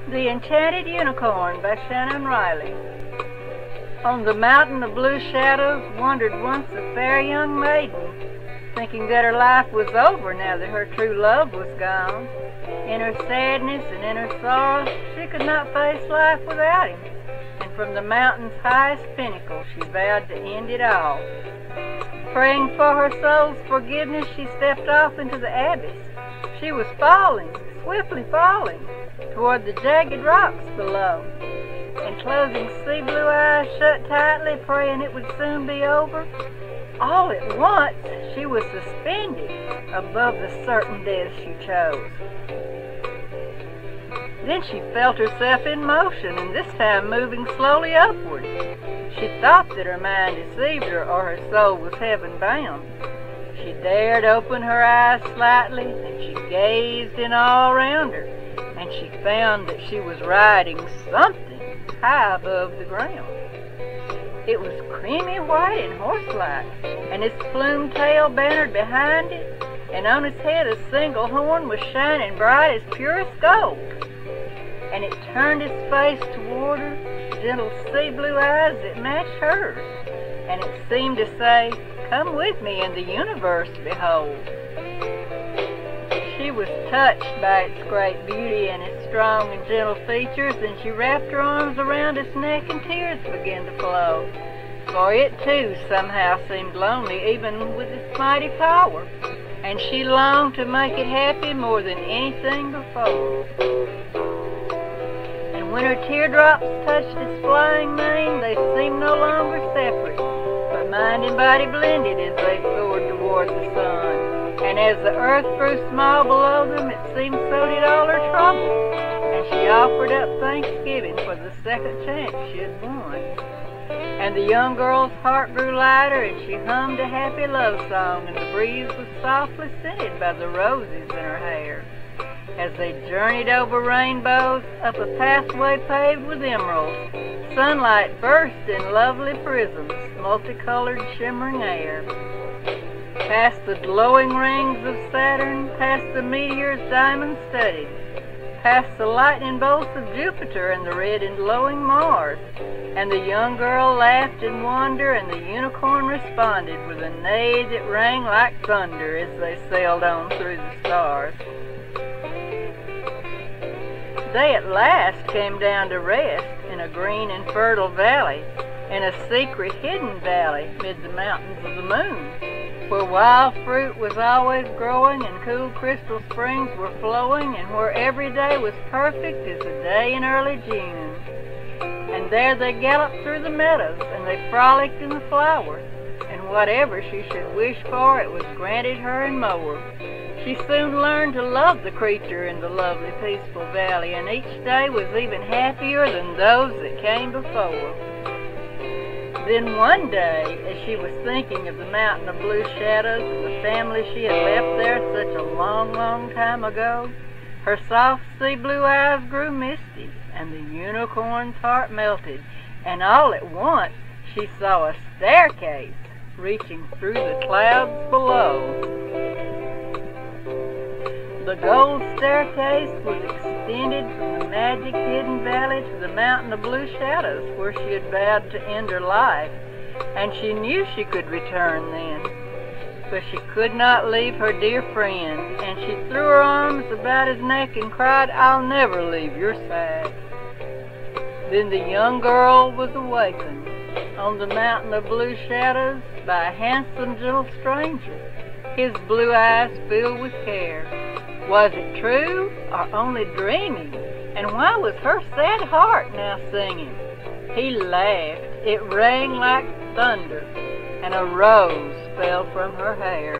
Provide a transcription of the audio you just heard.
The Enchanted Unicorn by Shannon. On the mountain of blue shadows wandered once a fair young maiden, thinking that her life was over now that her true love was gone. In her sadness and in her sorrow, she could not face life without him, and from the mountain's highest pinnacle she vowed to end it all. Praying for her soul's forgiveness, she stepped off into the abyss. She was falling, swiftly falling, toward the jagged rocks below, and closing sea blue eyes shut tightly, praying it would soon be over. All at once she was suspended above the certain death she chose. Then she felt herself in motion, and this time moving slowly upward. She thought that her mind deceived her, or her soul was heaven-bound. She dared open her eyes slightly, and she gazed in all around her, and she found that she was riding something high above the ground. It was creamy white and horse-like, and its plumed tail bannered behind it, and on its head a single horn was shining bright as purest gold. And it turned its face toward her, gentle sea blue eyes that matched hers, and it seemed to say, "Come with me and the universe behold." She was touched by its great beauty and its strong and gentle features, and she wrapped her arms around its neck, and tears began to flow. For it too somehow seemed lonely, even with its mighty power, and she longed to make it happy more than anything before. And when her teardrops touched its flying mane, they seemed no longer separate, but mind and body blended as they soared toward the sun. And as the earth grew small below them, it seemed so did all her trouble, and she offered up thanksgiving for the second chance she had won. And the young girl's heart grew lighter, and she hummed a happy love song, and the breeze was softly scented by the roses in her hair. As they journeyed over rainbows, up a pathway paved with emeralds, sunlight burst in lovely prisms, multicolored shimmering air. Past the glowing rings of Saturn, past the meteors diamond-studded, past the lightning bolts of Jupiter and the red and glowing Mars. And the young girl laughed in wonder, and the unicorn responded with a neigh that rang like thunder as they sailed on through the stars. They at last came down to rest in a green and fertile valley, in a secret hidden valley mid the mountains of the moon, where wild fruit was always growing and cool crystal springs were flowing, and where every day was perfect as a day in early June. And there they galloped through the meadows, and they frolicked in the flowers, and whatever she should wish for, it was granted her and more. She soon learned to love the creature in the lovely peaceful valley, and each day was even happier than those that came before. Then one day, as she was thinking of the mountain of blue shadows and the family she had left there such a long, long time ago, her soft sea blue eyes grew misty, and the unicorn's heart melted, and all at once she saw a staircase reaching through the clouds below. The gold staircase was extended from the magic hidden valley to the mountain of blue shadows, where she had vowed to end her life, and she knew she could return then. But she could not leave her dear friend, and she threw her arms about his neck and cried, "I'll never leave your side." Then the young girl was awakened on the mountain of blue shadows by a handsome, gentle stranger, his blue eyes filled with care. Was it true, or only dreaming? And why was her sad heart now singing? He laughed. It rang like thunder, and a rose fell from her hair.